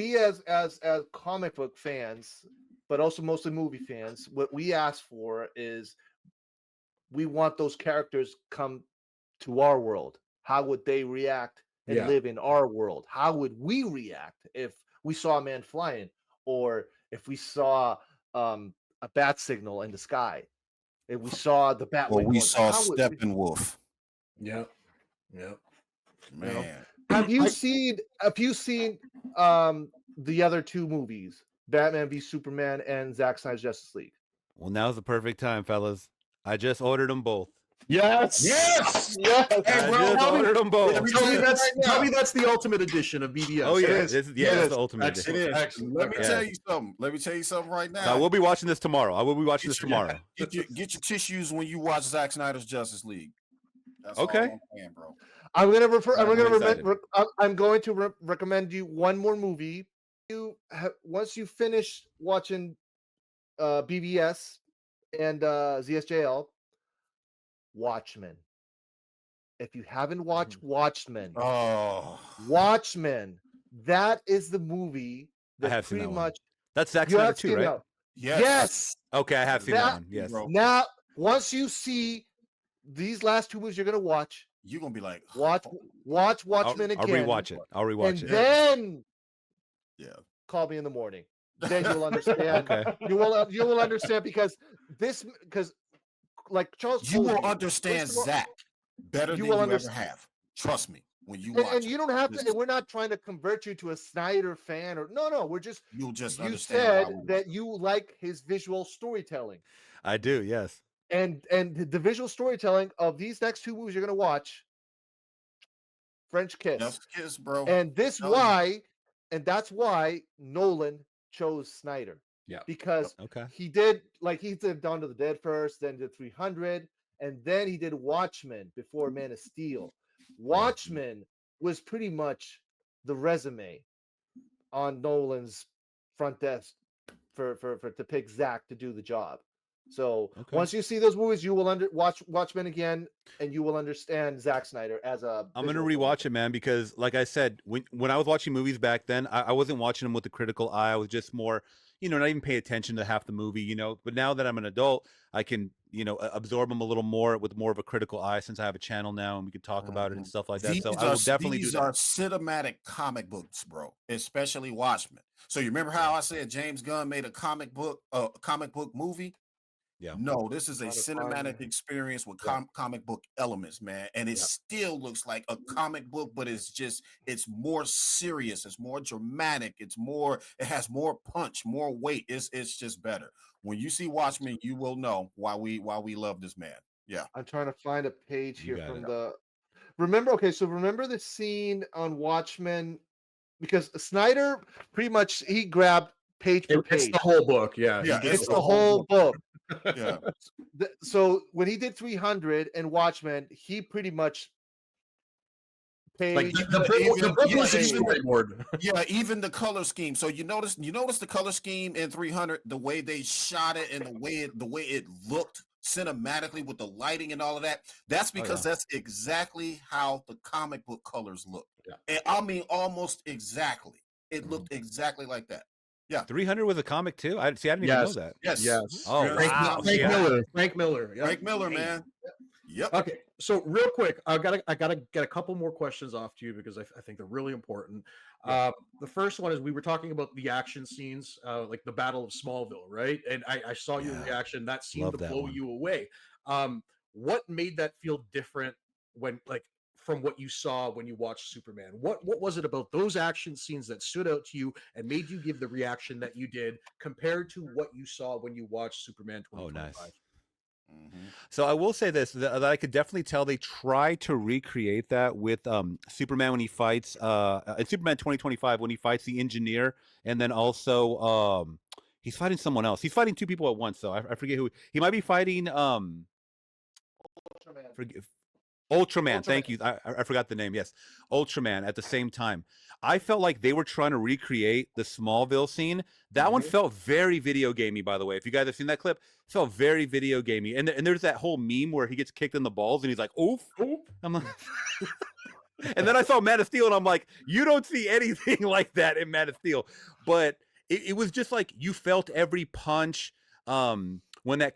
we as comic book fans, but also mostly movie fans, what we ask for is we want those characters come to our world. How would they react and live in our world? How would we react if we saw a man flying, or if we saw a bat signal in the sky, if we saw the Batwing? Well, we saw Steppenwolf. Yep. Man. Have you seen the other two movies, Batman v Superman and Zack Snyder's Justice League? Well, now's the perfect time, fellas. I just ordered them both. Yes. Yes. Hey, bro, I ordered them both. Tell me that's the ultimate edition of BVS. Oh yeah, that's the ultimate edition. It is. Excellent. Let me tell you something right now. I will be watching this tomorrow. Tomorrow. Get your tissues when you watch Zack Snyder's Justice League. That's okay, all I'm saying, bro. I'm going to recommend you one more movie. Once you finish watching BVS and ZSJL, Watchmen. If you haven't watched Watchmen, Watchmen, that is the movie that I have seen pretty that one. much. That's Zack Snyder too, right? Yes. Okay, I have seen that one. Yes. Now, once you see these last two movies, you're gonna watch. You're gonna be like, watch Watchmen again. I'll rewatch it. And then, call me in the morning. Then you'll understand. Okay. You will understand because like Charles, you will understand Zack better than you ever have. Trust me. When you watch, and you don't have to. And we're not trying to convert you to a Snyder fan, or no. We're just. You said that you like his visual storytelling. I do, yes. And the visual storytelling of these next two movies you're gonna watch, French Kiss. French Kiss, bro. And that's why Nolan chose Snyder. Yeah. Because he did Dawn of the Dead first, then did 300, and then he did Watchmen before Man of Steel. Watchmen was pretty much the resume on Nolan's front desk for to pick Zack to do the job. So once you see those movies, you will watch Watchmen again, and you will understand Zack Snyder as a. I'm gonna rewatch it, man, because like I said, when I was watching movies back then, I wasn't watching them with a critical eye. I was just more, not even pay attention to half the movie, But now that I'm an adult, I can, absorb them a little more with more of a critical eye, since I have a channel now and we can talk about it and stuff like that. So I will definitely do that. These are cinematic comic books, bro, especially Watchmen. So you remember how I said James Gunn made a comic book movie? Yeah. No, this is a cinematic experience with comic book elements, man. And it still looks like a comic book, but it's more serious, it's more dramatic, it has more punch, more weight. It's just better. When you see Watchmen, you will know why we love this man. Yeah. I'm trying to find a page here from the. Remember the scene on Watchmen, because Snyder pretty much he grabbed page per page. It's the whole book, it's the whole book. Yeah. So when he did 300 and Watchmen, he pretty much page. Even the color scheme. So you notice the color scheme in 300, the way they shot it and the way it looked cinematically with the lighting and all of that. That's because that's exactly how the comic book colors look. Yeah. And I mean almost exactly. It looked exactly like that. Yeah, 300 was a comic too. I didn't even know that. Yes. Oh, wow. Frank Miller. Yep. Frank Miller, man. Yep. Okay, so real quick, I gotta get a couple more questions off to you because I think they're really important. The first one is we were talking about the action scenes, like the Battle of Smallville, right? And I saw your reaction. That seemed to blow you away. What made that feel different from what you saw when you watched Superman? What was it about those action scenes that stood out to you and made you give the reaction that you did compared to what you saw when you watched Superman 2025? Oh, nice. So I will say this, that I could definitely tell they tried to recreate that with Superman when he fights in Superman 2025 when he fights the engineer, and then also he's fighting someone else. He's fighting two people at once, though. I forget who he might be fighting. Ultraman. Thank you. I forgot the name. Yes, Ultraman. At the same time, I felt like they were trying to recreate the Smallville scene. That one felt very video gamey, by the way. If you guys have seen that clip, it felt very video gamey. And there's that whole meme where he gets kicked in the balls and he's like, "Oof." I'm like, And then I saw Man of Steel, and I'm like, you don't see anything like that in Man of Steel. But it was just like you felt every punch. When that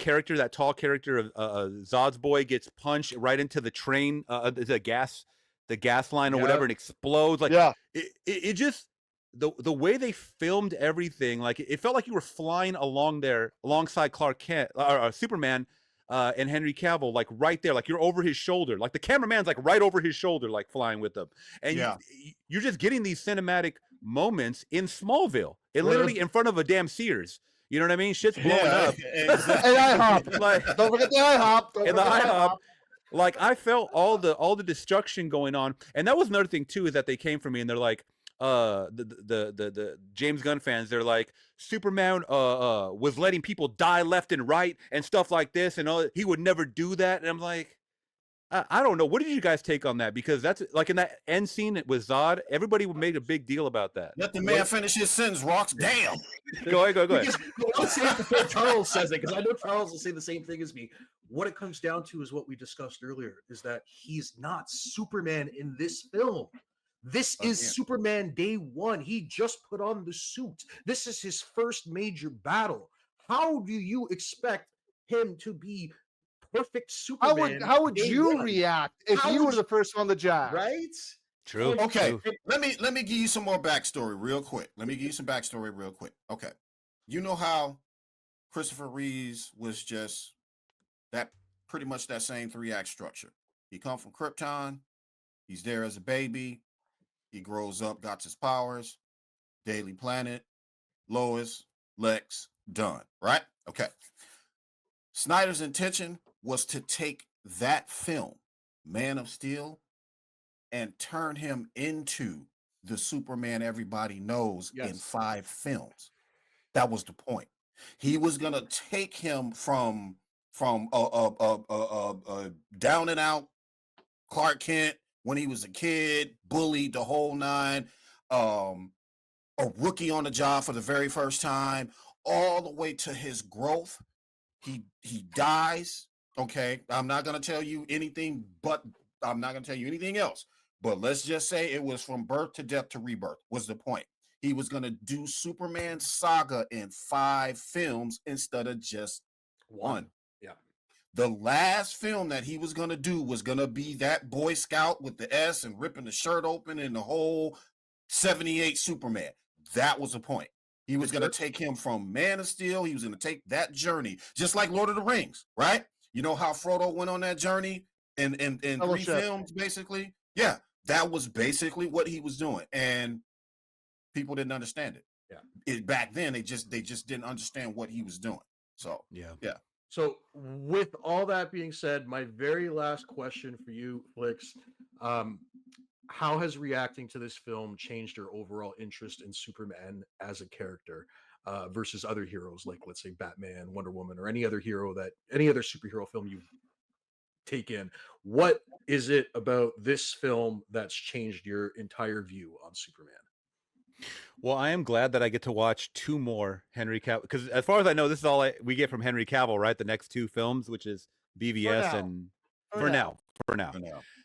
tall character of Zod's boy gets punched right into the train, the gas line or whatever, and explodes. Like it just the way they filmed everything, like it felt like you were flying along there alongside Clark Kent or Superman. And Henry Cavill, like right there, like you're over his shoulder, like the cameraman's like right over his shoulder, like flying with them, and you're just getting these cinematic moments in Smallville, literally in front of a damn Sears. You know what I mean? Shit's blowing up. Exactly. And IHOP, like don't forget the IHOP. And the IHOP. Like I felt all the destruction going on, and that was another thing too, is that they came for me and they're like, the James Gunn fans, they're like, Superman was letting people die left and right and stuff like this, and he would never do that. And I'm like, I don't know. What did you guys take on that? Because that's like in that end scene with Zod, everybody made a big deal about that. Let the man finish his sentence, Rocks. Damn. Go ahead. I'll say it before Charles says it, because I know Charles will say the same thing as me. What it comes down to is what we discussed earlier, is that he's not Superman in this film. This is Superman day one. He just put on the suit. This is his first major battle. How do you expect him to be perfect Superman? How would you react if you were the first one to jab? Right? True. Okay. Let me give you some more backstory real quick. Okay. You know how Christopher Reeves was just that pretty much that same 3-act structure. He come from Krypton. He's there as a baby. He grows up, got his powers. Daily Planet, Lois, Lex, done. Right? Okay. Snyder's intention was to take that film, Man of Steel, and turn him into the Superman everybody knows in 5 films. That was the point. He was gonna take him from a down and out Clark Kent when he was a kid, bullied the whole nine, a rookie on the job for the very first time, all the way to his growth. He dies. Okay, I'm not gonna tell you anything, but I'm not gonna tell you anything else. But let's just say it was from birth to death to rebirth was the point. He was gonna do Superman saga in 5 films instead of just 1. Yeah. The last film that he was gonna do was gonna be that Boy Scout with the S and ripping the shirt open and the whole 78 Superman. That was the point. He was going to take him from Man of Steel. He was going to take that journey, just like Lord of the Rings, right? You know how Frodo went on that journey in 3 films, basically? Yeah, that was basically what he was doing. And people didn't understand it. Yeah. Back then, they just didn't understand what he was doing. So, yeah. So with all that being said, my very last question for you, Flix, how has reacting to this film changed your overall interest in Superman as a character versus other heroes, like let's say Batman, Wonder Woman, or any other superhero film you take in? What is it about this film that's changed your entire view on Superman? Well, I am glad that I get to watch 2 more Henry Cavill, because as far as I know, this is all we get from Henry Cavill, right? The next 2 films, which is BVS and for now.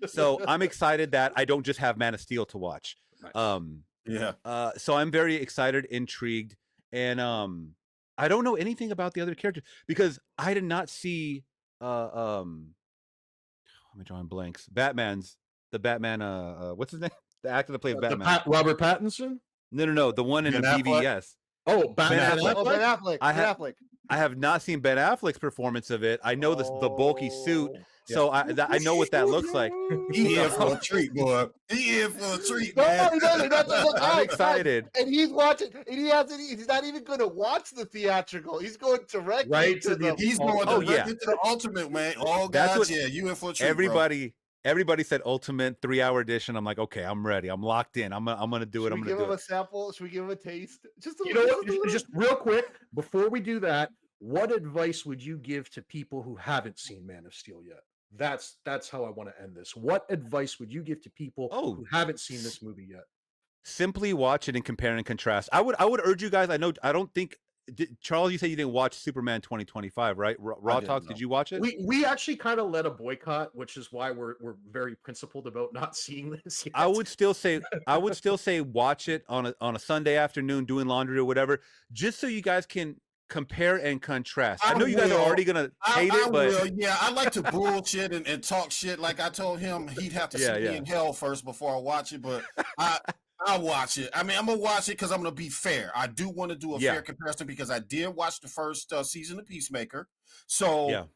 So I'm excited that I don't just have Man of Steel to watch. So I'm very excited, intrigued, and I don't know anything about the other characters because I did not see I'm drawing blanks. The Batman what's his name? The actor that plays Batman. Robert Pattinson? No, the one in the BVS. Oh, Ben Affleck. I have not seen Ben Affleck's performance of it. I know the bulky suit, so I know what that looks like. He in for a treat, boy. He in for a treat, No, man. he doesn't. I'm excited. And he's watching, and he's not even going to watch the theatrical. He's going directly to the. He's going directly to the ultimate, man. Oh, God, you in for a treat, Everybody said ultimate 3-hour edition. I'm like, okay, I'm ready. I'm locked in. I'm gonna do it. Should we give him a sample? Should we give him a taste? Just real quick before we do that, what advice would you give to people who haven't seen Man of Steel yet? That's how I want to end this. What advice would you give to people who haven't seen this movie yet? Simply watch it and compare and contrast. I would urge you guys. I don't think Charles, you said you didn't watch Superman 2025, right? Raw Talks, did you watch it? We actually kind of led a boycott, which is why we're very principled about not seeing this yet. I would still say watch it on a Sunday afternoon doing laundry or whatever, just so you guys can compare and contrast. I know you guys are already gonna hate it, but yeah, I like to bullshit and talk shit. Like I told him, he'd have to see me in hell first before I watch it, but I'll watch it. I mean, I'm gonna watch it because I'm gonna be fair. I do want to do a fair comparison because I did watch the first season of Peacemaker. So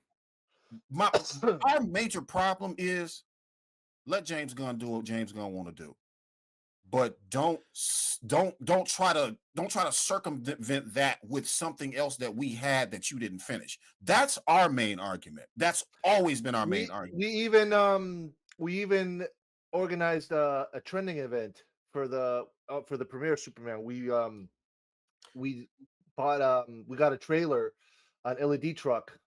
our major problem is let James Gunn do what James Gunn want to do, but don't try to circumvent that with something else that we had that you didn't finish. That's our main argument. That's always been our main argument. We even organized a trending event for the premiere Superman. We bought we got a trailer, an LED truck,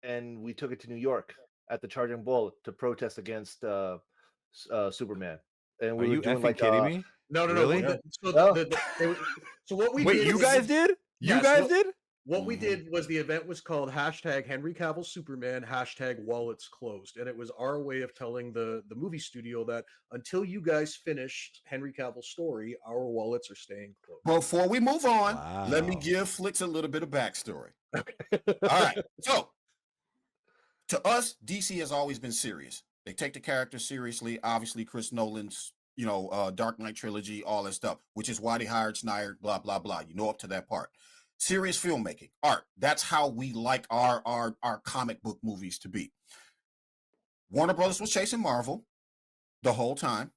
and we took it to New York at the Charging Bull to protest against Superman. And we are were you doing effing kidding me? No. Really? So what we wait, did? You guys did? You guys did? What we did was the event was called #Henry Cavill Superman #Wallets Closed, and it was our way of telling the movie studio that until you guys finish Henry Cavill's story, our wallets are staying closed. Before we move on, let me give Flix a little bit of backstory. All right, so to us, DC has always been serious. They take the character seriously. Obviously, Chris Nolan's Dark Knight trilogy, all that stuff, which is why they hired Snyder. Blah blah blah. Up to that part. Serious filmmaking, art. That's how we like our comic book movies to be. Warner Brothers was chasing Marvel the whole time.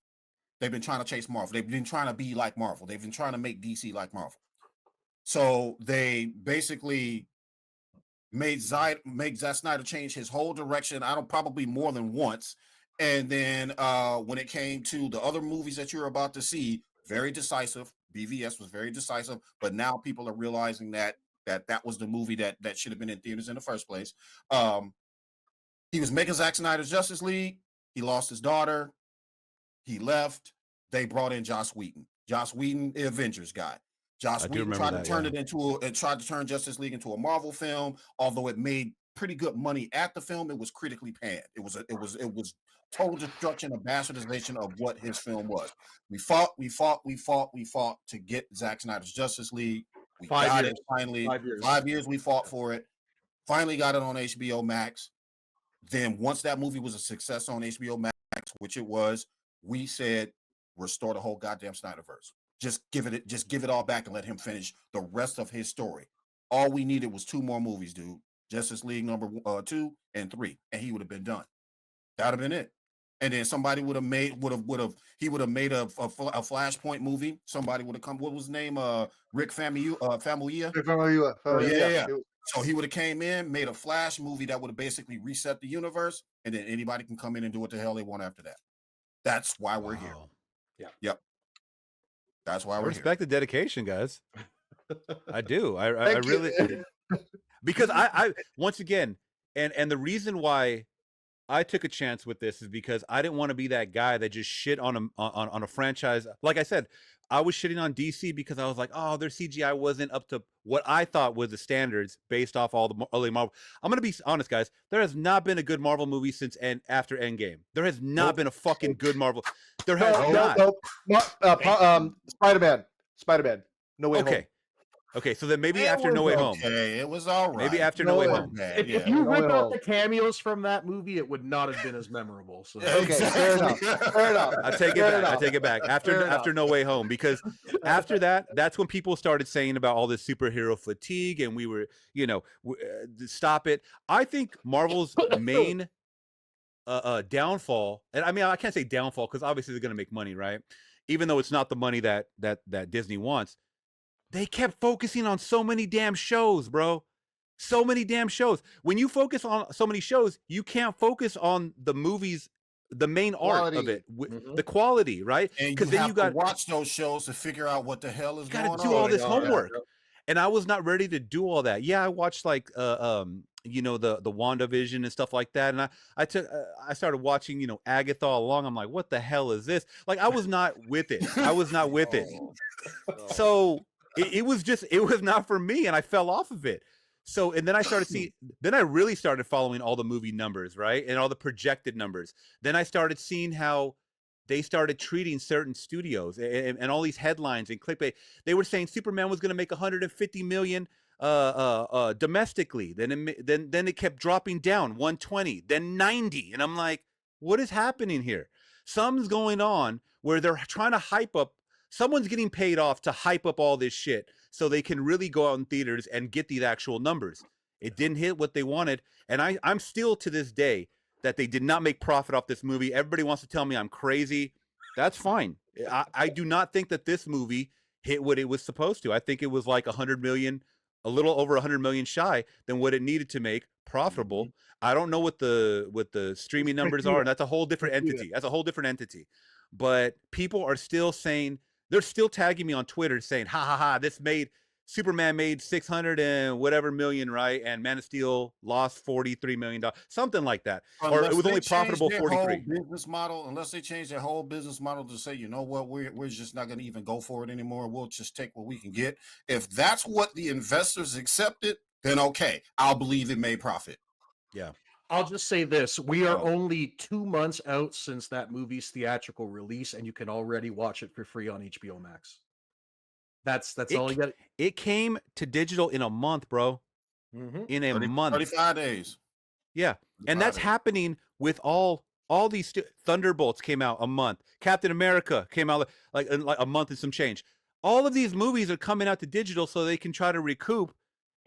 They've been trying to chase Marvel. They've been trying to be like Marvel. They've been trying to make DC like Marvel. So they basically made Zack Snyder change his whole direction. Probably more than once. And then when it came to the other movies that you're about to see, very decisive. BVS was very decisive, but now people are realizing that was the movie that should have been in theaters in the first place. He was making Zack Snyder's Justice League. He lost his daughter. He left. They brought in Joss Whedon. Joss Whedon, the Avengers guy. Joss Whedon tried to turn Justice League into a Marvel film. Although it made pretty good money at the film, it was critically panned. It was total destruction, a bastardization of what his film was. We fought to get Zack Snyder's Justice League. We got it finally. 5 years. 5 years we fought for it. Finally got it on HBO Max. Then once that movie was a success on HBO Max, which it was, we said, restore the whole goddamn Snyderverse. Just give it all back and let him finish the rest of his story. All we needed was 2 more movies, dude. Justice League number 2 and 3, and he would have been done. That'd have been it. And then somebody he would have made a Flashpoint movie. Somebody would have come. What was his name? Rick Famuyiwa. Yeah. So he would have came in, made a Flash movie that would have basically reset the universe, and then anybody can come in and do what the hell they want after that. That's why we're here. Yeah. Yep. That's why we're respect the dedication, guys. I do. I really because I once again, and the reason why I took a chance with this is because I didn't want to be that guy that just shit on a franchise. Like I said, I was shitting on DC because I was like, oh, their CGI wasn't up to what I thought was the standards based off all the early Marvel. I'm gonna be honest, guys. There has not been a good Marvel movie since after Endgame. There has not been a fucking good Marvel. There has not. Spider-Man. No Way Home. Okay, so then maybe after No Way Home. Okay, it was all right. Maybe after No Way Home. If you rip out the cameos from that movie, it would not have been as memorable. So okay, fair enough. I take it back. After No Way Home, because after that, that's when people started saying about all this superhero fatigue, and we were, stop it. I think Marvel's main downfall, and I mean I can't say downfall because obviously they're going to make money, right? Even though it's not the money that Disney wants. They kept focusing on so many damn shows, bro. So many damn shows. When you focus on so many shows, you can't focus on the movies, the main art of it, the quality, right? Because then you got to watch those shows to figure out what the hell is going on. Got to do all this homework, and I was not ready to do all that. Yeah, I watched like the WandaVision and stuff like that, and I started watching Agatha all along. I'm like, what the hell is this? Like I was not with it. I was not with it. So it was not for me, and I fell off of it. So, and then I started seeing, then I really started following all the movie numbers, right? And all the projected numbers. Then I started seeing how they started treating certain studios and all these headlines and clickbait. They were saying Superman was going to make 150 million domestically. Then it kept dropping down 120, then 90. And I'm like, what is happening here? Something's going on where they're trying to hype up. Someone's getting paid off to hype up all this shit so they can really go out in theaters and get these actual numbers. It didn't hit what they wanted. And I'm still to this day that they did not make profit off this movie. Everybody wants to tell me I'm crazy. That's fine. I do not think that this movie hit what it was supposed to. I think it was like 100 million, a little over 100 million shy than what it needed to make profitable. I don't know what the streaming numbers are, and that's a whole different entity. That's a whole different entity. But people are still saying, they're still tagging me on Twitter saying, ha ha ha, Superman made 600 and whatever million, right? And Man of Steel lost $43 million, something like that. Or it was only profitable 43. Business model, unless they change their whole business model to say, you know what, we're just not going to even go for it anymore. We'll just take what we can get. If that's what the investors accepted, then okay, I'll believe it made profit. Yeah. I'll just say this. We are only 2 months out since that movie's theatrical release, and you can already watch it for free on HBO Max. That's all you got. It came to digital in a month, bro. In a month. 35 days. Yeah. And that's happening with all these Thunderbolts came out a month. Captain America came out like a month and some change. All of these movies are coming out to digital so they can try to recoup.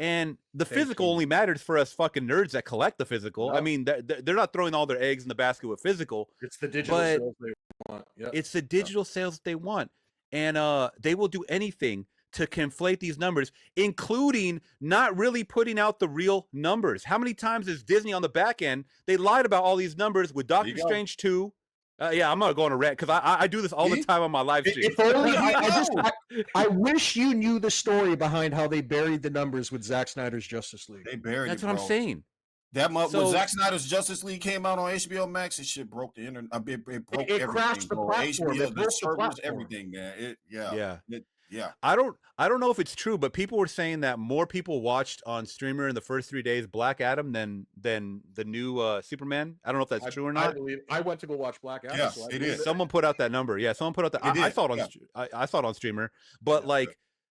And the physical only matters for us fucking nerds that collect the physical. No. I mean, they're not throwing all their eggs in the basket with physical. It's the digital sales they want. Yep. It's the digital sales that they want. And they will do anything to conflate these numbers, including not really putting out the real numbers. How many times is Disney on the back end? They lied about all these numbers with Doctor Strange 2. Yeah, I'm not going to rant because I do this all the time on my live stream. If only I wish you knew the story behind how they buried the numbers with Zack Snyder's Justice League. They buried That's it, what I'm saying. That month when Zack Snyder's Justice League came out on HBO Max, it shit broke the internet. It broke everything. Crashed the platform. HBO, the servers, everything, man. Yeah. I don't know if it's true, but people were saying that more people watched on streamer in the first 3 days Black Adam than the new Superman. I don't know if that's true or not. I went to go watch Black Adam. Yes, it is. Someone put out that number. Yeah, someone put out that. I saw it on I saw it on streamer, but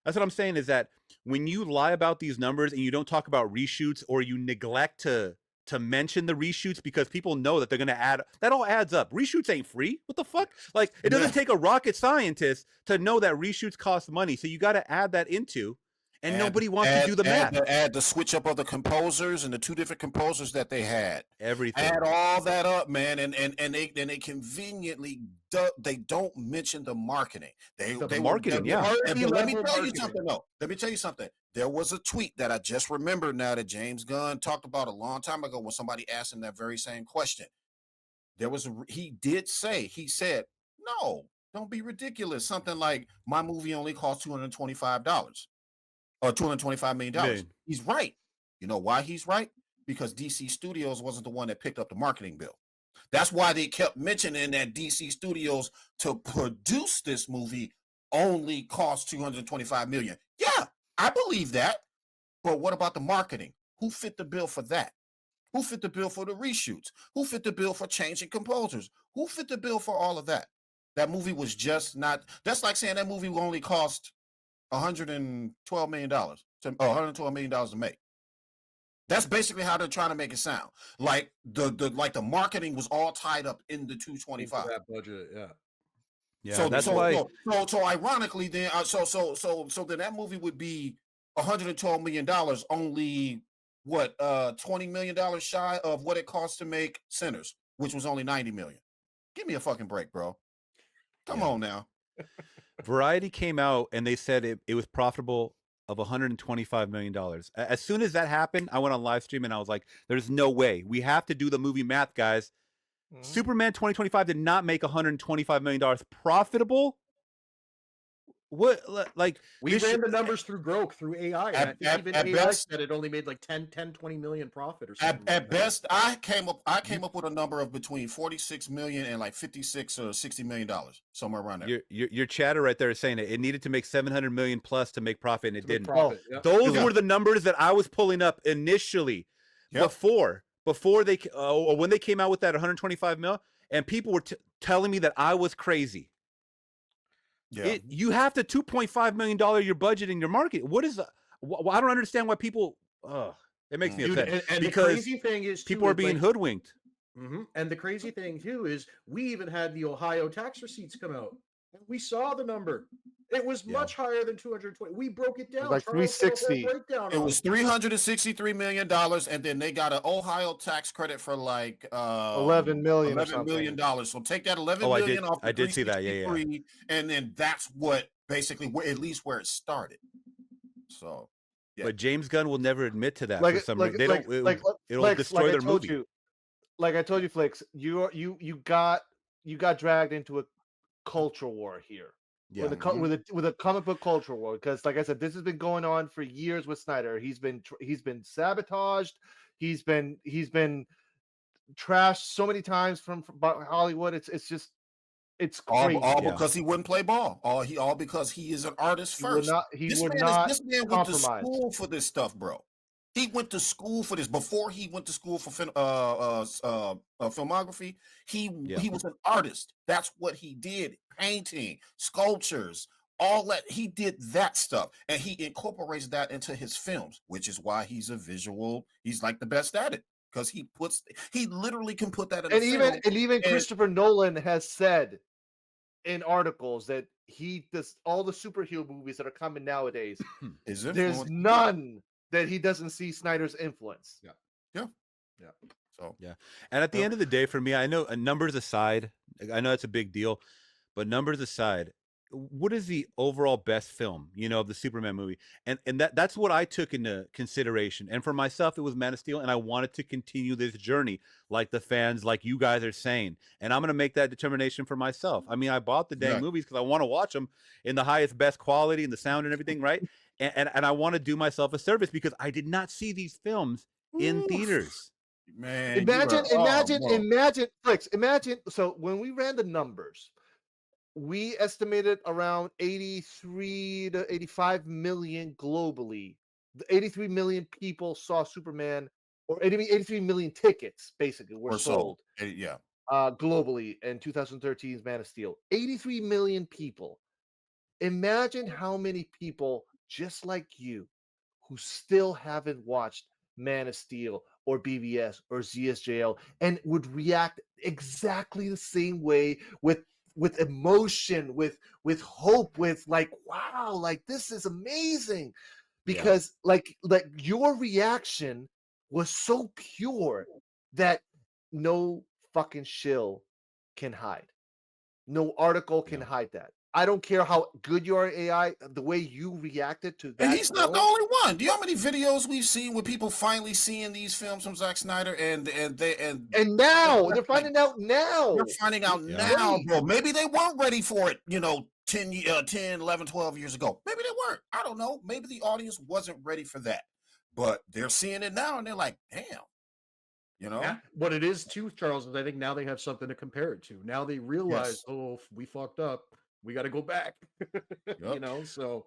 that's what I'm saying is that when you lie about these numbers and you don't talk about reshoots or you neglect to mention the reshoots because people know that they're going to add, that all adds up. Reshoots ain't free. What the fuck? Like, it doesn't take a rocket scientist to know that reshoots cost money. So you got to add that into, and nobody wants to do the math. Add the switch up of the composers and the 2 different composers that they had. Everything. Add all that up, man, and they conveniently they don't mention the marketing. They marketing, yeah. Let me tell you something, though. Let me tell you something. There was a tweet that I just remembered now that James Gunn talked about a long time ago when somebody asked him that very same question. He said, no, don't be ridiculous. Something like, my movie only cost $225 or $225 million. He's right. You know why he's right? Because DC Studios wasn't the one that picked up the marketing bill. That's why they kept mentioning that DC Studios to produce this movie only cost $225 million. Yeah, I believe that. But what about the marketing? Who fit the bill for that? Who fit the bill for the reshoots? Who fit the bill for changing composers? Who fit the bill for all of that? That movie was just not. That's like saying that movie only cost $112 million $112 million to make. That's basically how they're trying to make it sound. Like the marketing was all tied up in the 225. That budget, yeah. Yeah, so that's why. So ironically, then so then that movie would be $112 million, only what $20 million shy of what it cost to make Sinners, which was only $90 million. Give me a fucking break, bro. Come on now. Variety came out and they said it was profitable of $125 million. As soon as that happened, I went on live stream and I was like, there's no way. We have to do the movie math, guys. Superman 2025 did not make $125 million profitable. what like We this ran the numbers through Grok, through AI, and I think even at AI best- said it only made like 10, 20 million profit or something. At like that. best, I came up with a number of between 46 million and like 56 or 60 million dollars, somewhere around there. your chatter right there is saying it needed to make 700 million plus to make profit, and it To make didn't. profit, yeah. Those Yeah. were the numbers that I was pulling up initially Yep. before they or when they came out with that 125 mil, and people were telling me that I was crazy. Yeah. You have to $2.5 million your budget in your market. What is I don't understand why people it makes me Dude, upset and because the crazy thing is too, people are is, being like, hoodwinked. And the crazy thing too is we even had the Ohio tax receipts come out, and we saw the number. It was much higher than 220. We broke it down. like Charles did a whole 360. breakdown It on was $363 million, and then they got an Ohio tax credit for like 11 million or $11 million. So take that 11 Oh, million off the I did see that. Yeah, yeah. 363, and then that's what basically at least where it started. So yeah. But James Gunn will never admit to that Like for some like reason. It'll Flex, destroy like their I told movie. you, like I told you, Flix, you got dragged into a culture war here. Yeah. With a comic book culture war, because like I said, this has been going on for years with Snyder. He's been sabotaged. He's been trashed so many times from Hollywood. It's just it's crazy. All because he wouldn't play ball. All because he is an artist first. This man went to school for this stuff, bro. He went to school for this before he went to school for filmography. He was an artist. That's what he did: painting, sculptures, all that. He did that stuff, and he incorporates that into his films, which is why he's a visual. He's like the best at it because he literally can put that in. And even Christopher Nolan has said in articles that he does all the superhero movies that are coming nowadays. There's none that he doesn't see Snyder's influence. So and at the end of the day, for me, I know numbers aside, I know it's a big deal, but numbers aside, what is the overall best film, of the Superman movie? And that's what I took into consideration. And for myself, it was Man of Steel, and I wanted to continue this journey like the fans, like you guys are saying. And I'm going to make that determination for myself. I mean, I bought the dang movies because I want to watch them in the highest, best quality and the sound and everything, right? And I want to do myself a service because I did not see these films in theaters. Man, imagine, Flix, imagine. So when we ran the numbers, we estimated around 83 to 85 million globally. The 83 million people saw Superman, or 83 million tickets basically were sold. Globally in 2013's Man of Steel. 83 million people. Imagine how many people just like you who still haven't watched Man of Steel or BVS or ZSJL and would react exactly the same way with emotion, with hope, with like, wow, like this is amazing, because like your reaction was so pure that no fucking shill can hide. No article can hide that. I don't care how good you are at AI, the way you reacted to that. And he's not the only one. Do you know how many videos we've seen with people finally seeing these films from Zack Snyder and now they're finding out now. They're finding out now, bro. Maybe they weren't ready for it, 10, 11, 12 years ago. Maybe they weren't. I don't know. Maybe the audience wasn't ready for that. But they're seeing it now and they're like, damn. What it is too, Charles, is I think now they have something to compare it to. Now they realize, we fucked up. We got to go back. So